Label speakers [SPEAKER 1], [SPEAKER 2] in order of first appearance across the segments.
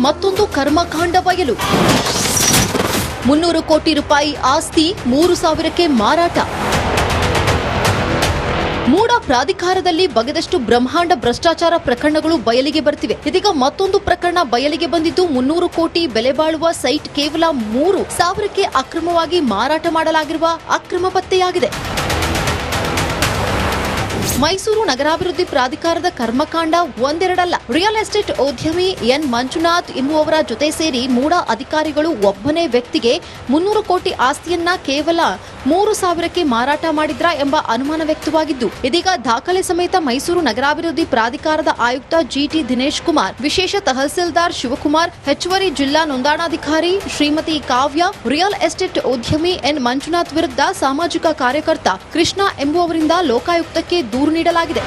[SPEAKER 1] ಮತ್ತೊಂದು ಕರ್ಮಕಾಂಡ ಬಯಲು. 300 ಕೋಟಿ ರೂಪಾಯಿ ಆಸ್ತಿ 3,000ಕ್ಕೆ ಮಾರಾಟ. ಮೂಡಾ ಪ್ರಾಧಿಕಾರದಲ್ಲಿ ಬಗೆದಷ್ಟು ಬ್ರಹ್ಮಾಂಡ ಭ್ರಷ್ಟಾಚಾರ ಪ್ರಕರಣಗಳು ಬಯಲಿಗೆ ಬರ್ತಿವೆ. ಇದೀಗ ಮತ್ತೊಂದು ಪ್ರಕರಣ ಬಯಲಿಗೆ ಬಂದಿದ್ದು 300 ಕೋಟಿ ಬೆಲೆ ಬಾಳುವ ಸೈಟ್ ಕೇವಲ 3,000ಕ್ಕೆ ಅಕ್ರಮವಾಗಿ ಮಾರಾಟ ಮಾಡಲಾಗಿರುವ ಅಕ್ರಮ ಪತ್ತೆಯಾಗಿದೆ. ಮೈಸೂರು ನಗರಾಭಿವೃದ್ಧಿ ಪ್ರಾಧಿಕಾರದ ಕರ್ಮಕಾಂಡ ಒಂದೆರಡಲ್ಲ. ರಿಯಲ್ ಎಸ್ಟೇಟ್ ಉದ್ಯಮಿ ಎನ್ ಮಂಜುನಾಥ್ ಎಂಬುವವರ ಜೊತೆ ಸೇರಿ ಮೂಡಾ ಅಧಿಕಾರಿಗಳು ಒಬ್ಬನೇ ವ್ಯಕ್ತಿಗೆ 300 ಕೋಟಿ ಆಸ್ತಿಯನ್ನ ಕೇವಲ 3,000ಕ್ಕೆ ಮಾರಾಟ ಮಾಡಿದ್ರ ಎಂಬ ಅನುಮಾನ ವ್ಯಕ್ತವಾಗಿದ್ದು, ಇದೀಗ ದಾಖಲೆ ಸಮೇತ ಮೈಸೂರು ನಗರಾಭಿವೃದ್ಧಿ ಪ್ರಾಧಿಕಾರದ ಆಯುಕ್ತ ಜಿಟಿ ದಿನೇಶ್ ಕುಮಾರ್, ವಿಶೇಷ ತಹಸೀಲ್ದಾರ್ ಶಿವಕುಮಾರ್, ಹೆಚ್ಚುವರಿ ಜಿಲ್ಲಾ ನೋಂದಣಾಧಿಕಾರಿ ಶ್ರೀಮತಿ ಕಾವ್ಯ, ರಿಯಲ್ ಎಸ್ಟೇಟ್ ಉದ್ಯಮಿ ಎನ್ ಮಂಜುನಾಥ್ ವಿರುದ್ಧ ಸಾಮಾಜಿಕ ಕಾರ್ಯಕರ್ತ ಕೃಷ್ಣ ಎಂಬುವವರಿಂದ ಲೋಕಾಯುಕ್ತಕ್ಕೆ ದೂರು ನೀಡಲಾಗಿದೆ.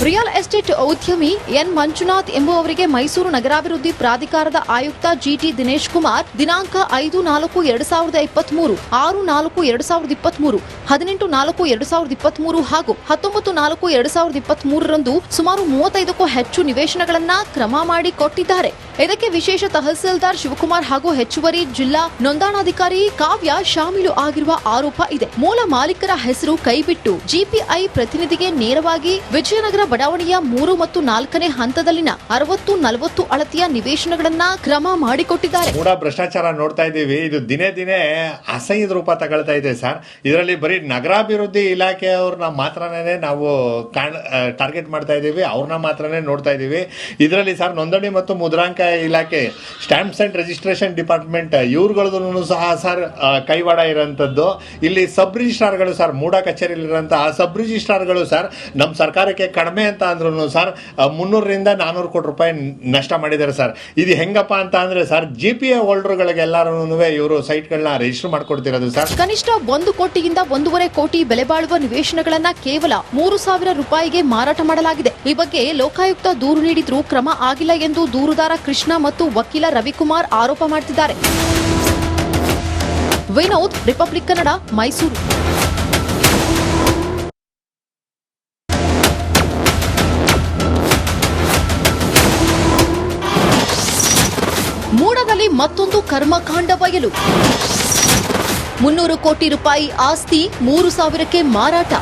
[SPEAKER 1] ರಿಯಲ್ ಎಸ್ಟೇಟ್ ಉದ್ಯಮಿ ಎನ್ ಮಂಜುನಾಥ್ ಎಂಬುವವರಿಗೆ ಮೈಸೂರು ನಗರಾಭಿವೃದ್ಧಿ ಪ್ರಾಧಿಕಾರದ ಆಯುಕ್ತ ಜಿಟಿ ದಿನೇಶ್ ಕುಮಾರ್ ದಿನಾಂಕ 5-4-2023, 6-4-2023, 18-4-2023 ಹಾಗೂ 19-4-2023ರಂದು ಸುಮಾರು 35ಕ್ಕೂ ಹೆಚ್ಚು ನಿವೇಶನಗಳನ್ನು ಕ್ರಮ ಮಾಡಿ ಕೊಟ್ಟಿದ್ದಾರೆ. ಇದಕ್ಕೆ ವಿಶೇಷ ತಹಸೀಲ್ದಾರ್ ಶಿವಕುಮಾರ್ ಹಾಗೂ ಹೆಚ್ಚುವರಿ ಜಿಲ್ಲಾ ನೋಂದಣಾಧಿಕಾರಿ ಕಾವ್ಯ ಶಾಮೀಲು ಆಗಿರುವ ಆರೋಪ ಇದೆ. ಮೂಲ ಮಾಲೀಕರ ಹೆಸರು ಕೈಬಿಟ್ಟು ಜಿಪಿಐ ಪ್ರತಿನಿಧಿಗೆ ನೇರವಾಗಿ ವಿಜಯನಗರ ಬಡಾವಣೆಯ 3 ಮತ್ತು 4ನೇ ಹಂತದಲ್ಲಿನ 60-40 ಅಳತೆಯ ನಿವೇಶನಗಳನ್ನ ಕ್ರಮ ಮಾಡಿಕೊಟ್ಟಿದ್ದಾರೆ.
[SPEAKER 2] ಮೂಡಾ ಭ್ರಷ್ಟಾಚಾರ ನೋಡ್ತಾ ಇದ್ದೀವಿ. ಇದು ದಿನೇ ದಿನೇ ಅಸಹ್ಯದ ರೂಪ ತಗೊಳ್ತಾ ಇದೆ ಸರ್. ಇದರಲ್ಲಿ ಬರೀ ನಗರಾಭಿವೃದ್ಧಿ ಇಲಾಖೆಯವ್ರನ್ನ ಮಾತ್ರನೇ ನಾವು ಟಾರ್ಗೆಟ್ ಮಾಡ್ತಾ ಇದ್ದೀವಿ, ಅವ್ರನ್ನ ಮಾತ್ರನೇ ನೋಡ್ತಾ ಇದ್ದೀವಿ. ಇದರಲ್ಲಿ ಸರ್ ನೋಂದಣಿ ಮತ್ತು ಮುದ್ರಾಂಕ ಇಲಾಖೆ, ಸ್ಟಾಂಪ್ಸ್ ಅಂಡ್ ರಿಜಿಸ್ಟ್ರೇಷನ್ ಡಿಪಾರ್ಟ್ಮೆಂಟ್ ಇವ್ರುಗಳದ್ದು ಸಹ ಸರ್ ಕೈವಾಡ ಇರೋಂಥದ್ದು. ಇಲ್ಲಿ ಸಬ್ ರಿಜಿಸ್ಟ್ರಾರ್ಗಳು ಸರ್, ಮೂಡಾ ಕಚೇರಿಯಲ್ಲಿರುವಂತಹ ಸಬ್ ರಿಜಿಸ್ಟ್ರಾರ್ಗಳು ಸರ್ ನಮ್ಮ ಸರ್ಕಾರಕ್ಕೆ ಕಡಿಮೆ ಅಂತ ಅಂದ್ರೂ ಸರ್ 300-400 ಕೋಟಿ ರೂಪಾಯಿ ನಷ್ಟ ಮಾಡಿದ್ದಾರೆ ಸರ್. ಇದು ಹೆಂಗಪ್ಪ ಅಂತ ಅಂದ್ರೆ ಸರ್, ಜಿಪಿಎ ಹೋಲ್ಡರ್ಗಳಿಗೆಲ್ಲರೂ ಇವರು ಸೈಟ್ಗಳನ್ನ ರಿಜಿಸ್ಟರ್ ಮಾಡ್ಕೊಡ್ತಿರೋದು ಸರ್.
[SPEAKER 1] ಕನಿಷ್ಠ 1 ಕೋಟಿಯಿಂದ 1.5 ಕೋಟಿ ಬೆಲೆ ಬಾಳುವ ನಿವೇಶನಗಳನ್ನ ಕೇವಲ 3,000 ರೂಪಾಯಿಗೆ ಮಾರಾಟ ಮಾಡಲಾಗಿದೆ. ಈ ಬಗ್ಗೆ ಲೋಕಾಯುಕ್ತ ದೂರು ನೀಡಿದ್ರೂ ಕ್ರಮ ಆಗಿಲ್ಲ ಎಂದು ದೂರುದಾರ ಕೃಷ್ಣ ಮತ್ತು ವಕೀಲ ರವಿಕುಮಾರ್ ಆರೋಪ ಮಾಡುತ್ತಿದ್ದಾರೆ. ವಿನೋದ್, ರಿಪಬ್ಲಿಕ್ ಕನ್ನಡ, ಮೈಸೂರು. ಮೂಡಾದಲ್ಲಿ ಮತ್ತೊಂದು ಕರ್ಮಕಾಂಡ ಬಯಲು. 300 ಕೋಟಿ ರೂಪಾಯಿ ಆಸ್ತಿ 3,000ಕ್ಕೆ ಮಾರಾಟ.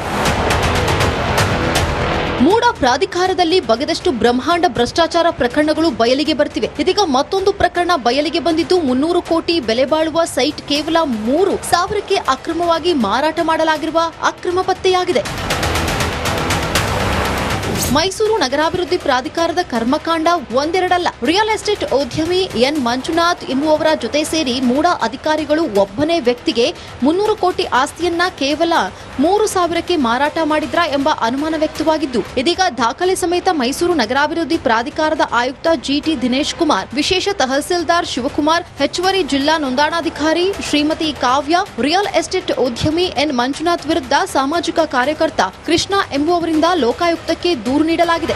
[SPEAKER 1] ಮೂಡಾ ಪ್ರಾಧಿಕಾರದಲ್ಲಿ ಬಗೆದಷ್ಟು ಬ್ರಹ್ಮಾಂಡ ಭ್ರಷ್ಟಾಚಾರ ಪ್ರಕರಣಗಳು ಬಯಲಿಗೆ ಬರ್ತಿವೆ. ಇದೀಗ ಮತ್ತೊಂದು ಪ್ರಕರಣ ಬಯಲಿಗೆ ಬಂದಿದ್ದು 300 ಕೋಟಿ ಬೆಲೆ ಬಾಳುವ ಸೈಟ್ ಕೇವಲ 3,000ಕ್ಕೆ ಅಕ್ರಮವಾಗಿ ಮಾರಾಟ ಮಾಡಲಾಗಿರುವ ಅಕ್ರಮ ಪತ್ತೆಯಾಗಿದೆ. ಮೈಸೂರು ನಗರಾಭಿವೃದ್ಧಿ ಪ್ರಾಧಿಕಾರದ ಕರ್ಮಕಾಂಡ ಒಂದೆರಡಲ್ಲ. ರಿಯಲ್ ಎಸ್ಟೇಟ್ ಉದ್ಯಮಿ ಎನ್ ಮಂಜುನಾಥ್ ಎಂಬುವವರ ಜೊತೆ ಸೇರಿ ಮೂಡಾ ಅಧಿಕಾರಿಗಳು ಒಬ್ಬನೇ ವ್ಯಕ್ತಿಗೆ 300 ಕೋಟಿ ಆಸ್ತಿಯನ್ನ ಕೇವಲ 3,000ಕ್ಕೆ ಮಾರಾಟ ಮಾಡಿದ್ರ ಎಂಬ ಅನುಮಾನ ವ್ಯಕ್ತವಾಗಿದ್ದು, ಇದೀಗ ದಾಖಲೆ ಸಮೇತ ಮೈಸೂರು ನಗರಾಭಿವೃದ್ಧಿ ಪ್ರಾಧಿಕಾರದ ಆಯುಕ್ತ ಜಿಟಿ ದಿನೇಶ್ ಕುಮಾರ್, ವಿಶೇಷ ತಹಸೀಲ್ದಾರ್ ಶಿವಕುಮಾರ್, ಹೆಚ್ಚುವರಿ ಜಿಲ್ಲಾ ನೋಂದಣಾಧಿಕಾರಿ ಶ್ರೀಮತಿ ಕಾವ್ಯ, ರಿಯಲ್ ಎಸ್ಟೇಟ್ ಉದ್ಯಮಿ ಎನ್ ಮಂಜುನಾಥ್ ವಿರುದ್ಧ ಸಾಮಾಜಿಕ ಕಾರ್ಯಕರ್ತ ಕೃಷ್ಣ ಎಂಬುವವರಿಂದ ಲೋಕಾಯುಕ್ತಕ್ಕೆ ದೂರು ನೀಡಲಾಗಿದೆ.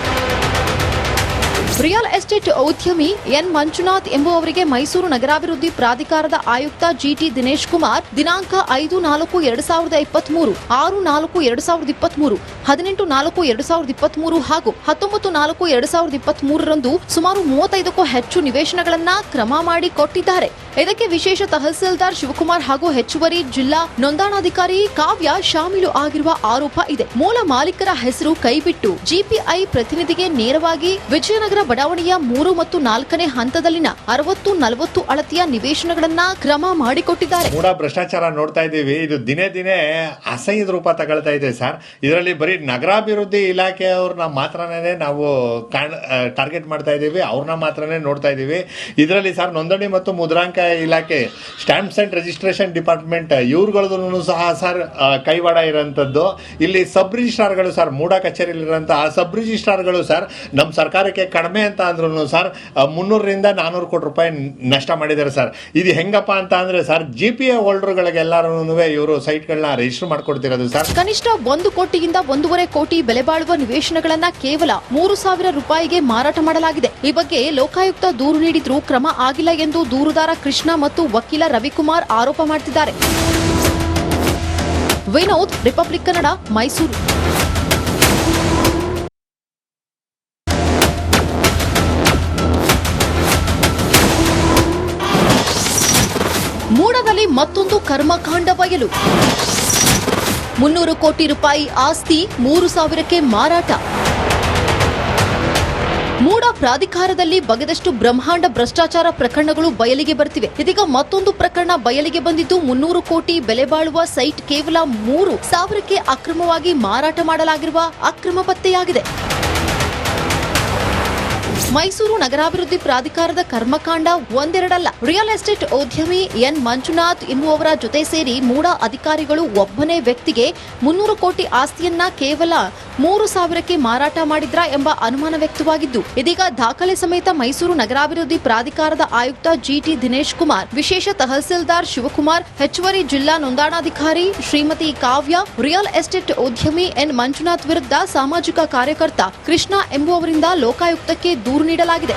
[SPEAKER 1] ರಿಯಲ್ ಎಸ್ಟೇಟ್ ಉದ್ಯಮಿ ಎನ್ ಮಂಜುನಾಥ್ ಎಂಬುವವರಿಗೆ ಮೈಸೂರು ನಗರಾಭಿವೃದ್ಧಿ ಪ್ರಾಧಿಕಾರದ ಆಯುಕ್ತ ಜಿಟಿ ದಿನೇಶ್ ಕುಮಾರ್ ದಿನಾಂಕ 5-4-2023, 6-4-2023, 18-4-2023 ಹಾಗೂ 19-4-2023ರಂದು ಸುಮಾರು 35ಕ್ಕೂ ಹೆಚ್ಚು ನಿವೇಶನಗಳನ್ನ ಕ್ರಮ ಮಾಡಿ ಕೊಟ್ಟಿದ್ದಾರೆ. ಇದಕ್ಕೆ ವಿಶೇಷ ತಹಸೀಲ್ದಾರ್ ಶಿವಕುಮಾರ್ ಹಾಗೂ ಹೆಚ್ಚುವರಿ ಜಿಲ್ಲಾ ನೋಂದಣಾಧಿಕಾರಿ ಕಾವ್ಯ ಶಾಮೀಲು ಆಗಿರುವ ಆರೋಪ ಇದೆ. ಮೂಲ ಮಾಲೀಕರ ಹೆಸರು ಕೈಬಿಟ್ಟು ಜಿಪಿಐ ಪ್ರತಿನಿಧಿಗೆ ನೇರವಾಗಿ ವಿಜಯನಗರ ಬಡಾವಣೆಯ 3 ಮತ್ತು 4ನೇ ಹಂತದಲ್ಲಿನ 60-40 ಅಳತೆಯ ನಿವೇಶನಗಳನ್ನ ಕ್ರಮ ಮಾಡಿಕೊಟ್ಟಿದ್ದಾರೆ.
[SPEAKER 2] ಮೂಡಾ ಭ್ರಷ್ಟಾಚಾರ ನೋಡ್ತಾ ಇದ್ದೀವಿ. ಇದು ದಿನೇ ದಿನೇ ಅಸಹ್ಯದ ರೂಪ ತಗೊಳ್ತಾ ಇದೆ ಸರ್. ಇದರಲ್ಲಿ ಬರೀ ನಗರಾಭಿವೃದ್ಧಿ ಇಲಾಖೆಯವ್ರನ್ನ ಮಾತ್ರನೇ ನಾವು ಟಾರ್ಗೆಟ್ ಮಾಡ್ತಾ ಇದ್ದೀವಿ, ಅವ್ರನ್ನ ಮಾತ್ರನೇ ನೋಡ್ತಾ ಇದ್ದೀವಿ. ಇದರಲ್ಲಿ ಸರ್ ನೋಂದಣಿ ಮತ್ತು ಮುದ್ರಾಂಕ ಇಲಾಖೆ, ಸ್ಟಾಂಪ್ಸ್ ಅಂಡ್ ರಿಜಿಸ್ಟ್ರೇಷನ್ ಡಿಪಾರ್ಟ್ಮೆಂಟ್ ಇವ್ರುಗಳದ್ದು ಸಹ ಸರ್ ಕೈವಾಡ ಇರೋಂಥದ್ದು. ಇಲ್ಲಿ ಸಬ್ ರಿಜಿಸ್ಟ್ರಾರ್ಗಳು ಸರ್, ಮೂಡಾ ಕಚೇರಿಯಲ್ಲಿರುವಂತಹ ಸಬ್ ರಿಜಿಸ್ಟ್ರಾರ್ಗಳು ಸರ್ ನಮ್ಮ ಸರ್ಕಾರಕ್ಕೆ ಕಡಿಮೆ ಅಂತ ಅಂದ್ರೂ ಸರ್ 300-400 ಕೋಟಿ ರೂಪಾಯಿ ನಷ್ಟ ಮಾಡಿದ್ದಾರೆ ಸರ್. ಇದು ಹೆಂಗಪ್ಪ ಅಂತ ಅಂದ್ರೆ ಸರ್, ಜಿಪಿಎ ಹೋಲ್ಡರ್ಗಳಿಗೆಲ್ಲರೂ ಇವರು ಸೈಟ್ಗಳನ್ನ ರಿಜಿಸ್ಟರ್ ಮಾಡ್ಕೊಡ್ತಿರೋದು ಸರ್.
[SPEAKER 1] ಕನಿಷ್ಠ 1 ಕೋಟಿಯಿಂದ 1.5 ಕೋಟಿ ಬೆಲೆ ಬಾಳುವ ನಿವೇಶನಗಳನ್ನ ಕೇವಲ 3,000 ರೂಪಾಯಿಗೆ ಮಾರಾಟ ಮಾಡಲಾಗಿದೆ. ಈ ಬಗ್ಗೆ ಲೋಕಾಯುಕ್ತ ದೂರು ನೀಡಿದ್ರೂ ಕ್ರಮ ಆಗಿಲ್ಲ ಎಂದು ದೂರುದಾರ ಕೃಷ್ಣ ಮತ್ತು ವಕೀಲ ರವಿಕುಮಾರ್ ಆರೋಪ ಮಾಡುತ್ತಿದ್ದಾರೆ. ವಿನೋದ್, ರಿಪಬ್ಲಿಕ್ ಕನ್ನಡ, ಮೈಸೂರು. ಮತ್ತೊಂದು ಕರ್ಮಕಾಂಡ ಬಯಲು. 300 ಕೋಟಿ ರೂಪಾಯಿ ಆಸ್ತಿ 3,000ಕ್ಕೆ ಮಾರಾಟ. ಮೂಡ ಪ್ರಾಧಿಕಾರದಲ್ಲಿ ಬಗೆದಷ್ಟು ಬ್ರಹ್ಮಾಂಡ ಭ್ರಷ್ಟಾಚಾರ ಪ್ರಕರಣಗಳು ಬಯಲಿಗೆ ಬರ್ತಿವೆ. ಇದೀಗ ಮತ್ತೊಂದು ಪ್ರಕರಣ ಬಯಲಿಗೆ ಬಂದಿದ್ದು 300 ಕೋಟಿ ಬೆಲೆ ಬಾಳುವ ಸೈಟ್ ಕೇವಲ 3,000ಕ್ಕೆ ಅಕ್ರಮವಾಗಿ ಮಾರಾಟ ಮಾಡಲಾಗಿರುವ ಅಕ್ರಮ ಪತ್ತೆಯಾಗಿದೆ. ಮೈಸೂರು ನಗರಾಭಿವೃದ್ಧಿ ಪ್ರಾಧಿಕಾರದ ಕರ್ಮಕಾಂಡ ಒಂದೆರಡಲ್ಲ. ರಿಯಲ್ ಎಸ್ಟೇಟ್ ಉದ್ಯಮಿ ಎನ್ ಮಂಜುನಾಥ್ ಎಂಬುವವರ ಜೊತೆ ಸೇರಿ ಮೂಡ ಅಧಿಕಾರಿಗಳು ಒಬ್ಬನೇ ವ್ಯಕ್ತಿಗೆ 300 ಕೋಟಿ ಆಸ್ತಿಯನ್ನ ಕೇವಲ 3,000ಕ್ಕೆ ಮಾರಾಟ ಮಾಡಿದ್ರ ಎಂಬ ಅನುಮಾನ ವ್ಯಕ್ತವಾಗಿದ್ದು, ಇದೀಗ ದಾಖಲೆ ಸಮೇತ ಮೈಸೂರು ನಗರಾಭಿವೃದ್ಧಿ ಪ್ರಾಧಿಕಾರದ ಆಯುಕ್ತ ಜಿಟಿ ದಿನೇಶ್ ಕುಮಾರ್, ವಿಶೇಷ ತಹಸೀಲ್ದಾರ್ ಶಿವಕುಮಾರ್, ಹೆಚ್ಚುವರಿ ಜಿಲ್ಲಾ ನೋಂದಣಾಧಿಕಾರಿ ಶ್ರೀಮತಿ ಕಾವ್ಯ, ರಿಯಲ್ ಎಸ್ಟೇಟ್ ಉದ್ಯಮಿ ಎನ್ ಮಂಜುನಾಥ್ ವಿರುದ್ಧ ಸಾಮಾಜಿಕ ಕಾರ್ಯಕರ್ತ ಕೃಷ್ಣ ಎಂಬುವವರಿಂದ ಲೋಕಾಯುಕ್ತಕ್ಕೆ ದೂರು ನೀಡಲಾಗಿದೆ.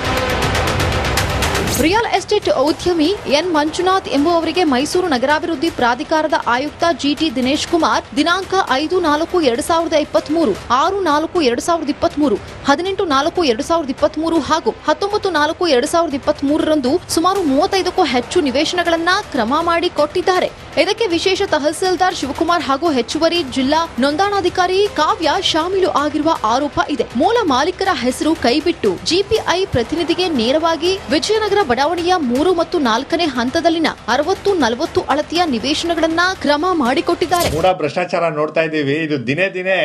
[SPEAKER 1] ರಿಯಲ್ ಎಸ್ಟೇಟ್ ಉದ್ಯಮಿ ಎನ್ ಮಂಜುನಾಥ್ ಎಂಬುವವರಿಗೆ ಮೈಸೂರು ನಗರಾಭಿವೃದ್ಧಿ ಪ್ರಾಧಿಕಾರದ ಆಯುಕ್ತ ಜಿಟಿ ದಿನೇಶ್ ಕುಮಾರ್ ದಿನಾಂಕ 5-4-2023, 6-4-2023, 18-4-2023 ಹಾಗೂ 19-4-2023ರಂದು ಸುಮಾರು 35ಕ್ಕೂ ಹೆಚ್ಚು ನಿವೇಶನಗಳನ್ನ ಕ್ರಮ ಮಾಡಿ ಕೊಟ್ಟಿದ್ದಾರೆ. ಇದಕ್ಕೆ ವಿಶೇಷ ತಹಸೀಲ್ದಾರ್ ಶಿವಕುಮಾರ್ ಹಾಗೂ ಹೆಚ್ಚುವರಿ ಜಿಲ್ಲಾ ನೋಂದಣಾಧಿಕಾರಿ ಕಾವ್ಯ ಶಾಮೀಲು ಆಗಿರುವ ಆರೋಪ ಇದೆ. ಮೂಲ ಮಾಲೀಕರ ಹೆಸರು ಕೈಬಿಟ್ಟು ಜಿಪಿಐ ಪ್ರತಿನಿಧಿಗೆ ನೇರವಾಗಿ ವಿಜಯನಗರ ಬಡಾವಣೆಯ 3 ಮತ್ತು 4ನೇ ಹಂತದಲ್ಲಿನ 60-40 ಅಳತೆಯ ನಿವೇಶನಗಳನ್ನ ಕ್ರಮ ಮಾಡಿಕೊಟ್ಟಿದ್ದಾರೆ.
[SPEAKER 2] ಮೂಡ ಭ್ರಷ್ಟಾಚಾರ ನೋಡ್ತಾ ಇದ್ದೀವಿ. ಇದು ದಿನೇ ದಿನೇ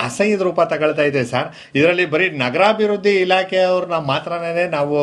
[SPEAKER 2] ಅಸಹ್ಯದ ರೂಪ ತಗೊಳ್ತಾ ಇದೆ ಸರ್. ಇದರಲ್ಲಿ ಬರೀ ನಗರಾಭಿವೃದ್ಧಿ ಇಲಾಖೆಯವ್ರನ್ನ ಮಾತ್ರನೇ ನಾವು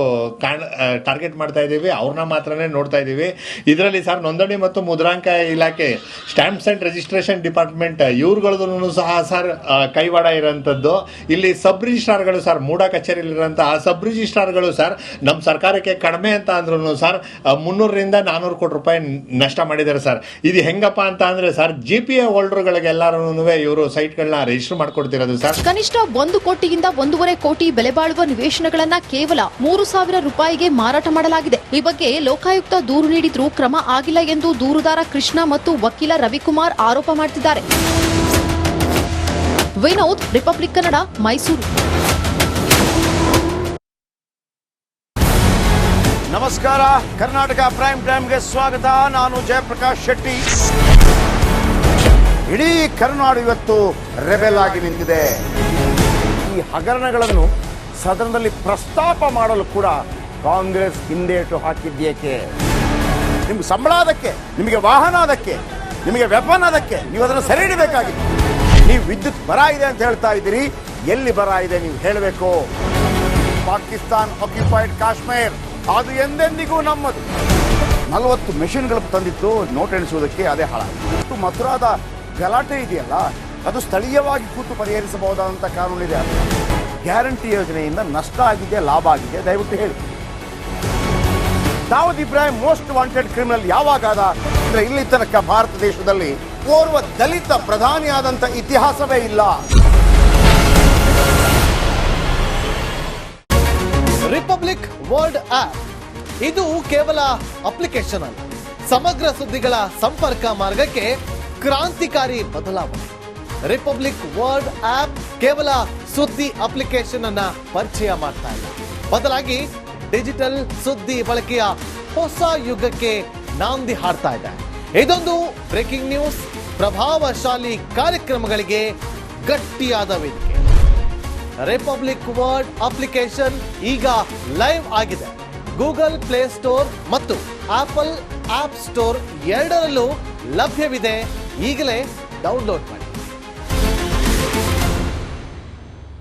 [SPEAKER 2] ಟಾರ್ಗೆಟ್ ಮಾಡ್ತಾ ಇದ್ದೀವಿ, ಅವ್ರನ್ನ ಮಾತ್ರನೇ ನೋಡ್ತಾ ಇದ್ದೀವಿ. ಇದರಲ್ಲಿ ಸರ್ ನೋಂದಣಿ ಮತ್ತು ಮುದ್ರಾಂಕ ಇಲಾಖೆ, ಸ್ಟಾಂಪ್ಸ್ ಅಂಡ್ ರಿಜಿಸ್ಟ್ರೇಷನ್ ಡಿಪಾರ್ಟ್ಮೆಂಟ್ ಇವ್ರುಗಳದ್ದು ಸಹ ಸರ್ ಕೈವಾಡ ಇರೋಂಥದ್ದು. ಇಲ್ಲಿ ಸಬ್ ರಿಜಿಸ್ಟ್ರಾರ್ಗಳು ಸರ್, ಮೂಡ ಕಚೇರಿಯಲ್ಲಿರುವಂತಹ ಸಬ್ ರಿಜಿಸ್ಟ್ರಾರ್ಗಳು ಸರ್ ನಮ್ಮ ಸರ್ಕಾರಕ್ಕೆ ಕಡಿಮೆ ಅಂತ ಅಂದ್ರೂ ಸರ್ 300-400 ಕೋಟಿ ರೂಪಾಯಿ ನಷ್ಟ ಮಾಡಿದ್ದಾರೆ ಸರ್. ಇದು ಹೆಂಗಪ್ಪ ಅಂತ ಅಂದ್ರೆ ಸರ್, ಜಿಪಿಎ ಹೋಲ್ಡರ್ಗಳಿಗೆಲ್ಲರೂ ಇವರು ಸೈಟ್ಗಳನ್ನ ರಿಜಿಸ್ಟರ್ ಮಾಡ್ಕೊಡ್ತಿರೋದು ಸರ್.
[SPEAKER 1] ಕನಿಷ್ಠ 1 ಕೋಟಿಯಿಂದ 1.5 ಕೋಟಿ ಬೆಲೆ ಬಾಳುವ ನಿವೇಶನಗಳನ್ನ ಕೇವಲ 3,000 ರೂಪಾಯಿಗೆ ಮಾರಾಟ ಮಾಡಲಾಗಿದೆ. ಈ ಬಗ್ಗೆ ಲೋಕಾಯುಕ್ತ ದೂರು ನೀಡಿದ್ರೂ ಕ್ರಮ ಆಗಿಲ್ಲ ಎಂದು ದೂರುದಾರ ಕೃಷ್ಣ ಮತ್ತು ವಕೀಲ ರವಿಕುಮಾರ್ ಆರೋಪ ಮಾಡುತ್ತಿದ್ದಾರೆ. ವಿನೋದ್, ರಿಪಬ್ಲಿಕ್ ಕನ್ನಡ, ಮೈಸೂರು.
[SPEAKER 3] ನಮಸ್ಕಾರ, ಕರ್ನಾಟಕ ಪ್ರೈಮ್ ಟೈಮ್ಗೆ ಸ್ವಾಗತ. ನಾನು ಜಯಪ್ರಕಾಶ್ ಶೆಟ್ಟಿ. ಇಡೀ ಕರ್ನಾಡು ಇವತ್ತು ರೆಬೆಲ್ ಆಗಿ ನಿಂತಿದೆ. ಈ ಹಗರಣಗಳನ್ನು ಸದನದಲ್ಲಿ ಪ್ರಸ್ತಾಪ ಮಾಡಲು ಕೂಡ ಕಾಂಗ್ರೆಸ್ ಹಿಂದೇಟು ಹಾಕಿದ್ದೇಕೆ? ನಿಮ್ಗೆ ಸಂಬಳ ಅದಕ್ಕೆ, ನಿಮಗೆ ವಾಹನ ಅದಕ್ಕೆ, ನಿಮಗೆ ವೆಪನ್ ಅದಕ್ಕೆ, ನೀವು ಅದನ್ನು ಸೆರೆ ಹಿಡಿಬೇಕಾಗಿತ್ತು. ನೀವು ವಿದ್ಯುತ್ ಬರ ಇದೆ ಅಂತ ಹೇಳ್ತಾ ಇದ್ದೀರಿ, ಎಲ್ಲಿ ಬರ ಇದೆ ನೀವು ಹೇಳಬೇಕು. ಪಾಕಿಸ್ತಾನ್ ಆಕ್ಯುಪೈಡ್ ಕಾಶ್ಮೀರ್ ಅದು ಎಂದೆಂದಿಗೂ ನಮ್ಮದು. 40 ಮೆಷಿನ್ಗಳು ತಂದಿತ್ತು ನೋಟ್ ಎಣಿಸುವುದಕ್ಕೆ, ಅದೇ ಹಾಳಾಗಿದೆ. ಮಥುರಾದ ಗಲಾಟೆ ಇದೆಯಲ್ಲ, ಅದು ಸ್ಥಳೀಯವಾಗಿ ಕೂತು ಪರಿಹರಿಸಬಹುದಾದಂಥ ಕಾನೂನಿದೆ. ಗ್ಯಾರಂಟಿ ಯೋಜನೆಯಿಂದ ನಷ್ಟ ಆಗಿದೆ, ಲಾಭ ಆಗಿದೆ, ದಯವಿಟ್ಟು ಹೇಳಿ. Dawood Ibrahim most wanted criminal ಯಾವಾಗಾದ ಅಂದ್ರೆ ಇಲ್ಲಿ ತನಕ ಭಾರತ ದೇಶದಲ್ಲಿ ಓರ್ವ ದಲಿತ ಪ್ರಧಾನಿಯಾದಂಥ ಇತಿಹಾಸವೇ ಇಲ್ಲ.
[SPEAKER 4] ರಿಪಬ್ಲಿಕ್ ವರ್ಲ್ಡ್ ಆಪ್ ಇದು ಕೇವಲ ಅಪ್ಲಿಕೇಶನ್ ಅಲ್ಲ, ಸಮಗ್ರ ಸುದ್ದಿಗಳ ಸಂಪರ್ಕ ಮಾರ್ಗಕ್ಕೆ ಕ್ರಾಂತಿಕಾರಿ ಬದಲಾವಣೆ. ರಿಪಬ್ಲಿಕ್ ವರ್ಲ್ಡ್ ಆಪ್ ಕೇವಲ ಸುದ್ದಿ ಅಪ್ಲಿಕೇಶನ್ ಅನ್ನ ಪರಿಚಯ ಮಾಡ್ತಾ ಇಲ್ಲ, ಬದಲಾಗಿ ಡಿಜಿಟಲ್ ಸುದ್ದಿ ಬಳಕೆಯ ಹೊಸ ಯುಗಕ್ಕೆ ನಾಂದಿ ಹಾಡ್ತಾ ಇದೆ. ಇದೊಂದು ಬ್ರೇಕಿಂಗ್ ನ್ಯೂಸ್, ಪ್ರಭಾವಶಾಲಿ ಕಾರ್ಯಕ್ರಮಗಳಿಗೆ ಗಟ್ಟಿಯಾದ ವೇದಿಕೆ. ರಿಪಬ್ಲಿಕ್ ವರ್ಲ್ಡ್ ಅಪ್ಲಿಕೇಶನ್ ಈಗ ಲೈವ್ ಆಗಿದೆ. ಗೂಗಲ್ ಪ್ಲೇ ಸ್ಟೋರ್ ಮತ್ತು ಆಪಲ್ ಆಪ್ ಸ್ಟೋರ್ ಎರಡರಲ್ಲೂ ಲಭ್ಯವಿದೆ. ಈಗಲೇ ಡೌನ್ಲೋಡ್ ಮಾಡಿ.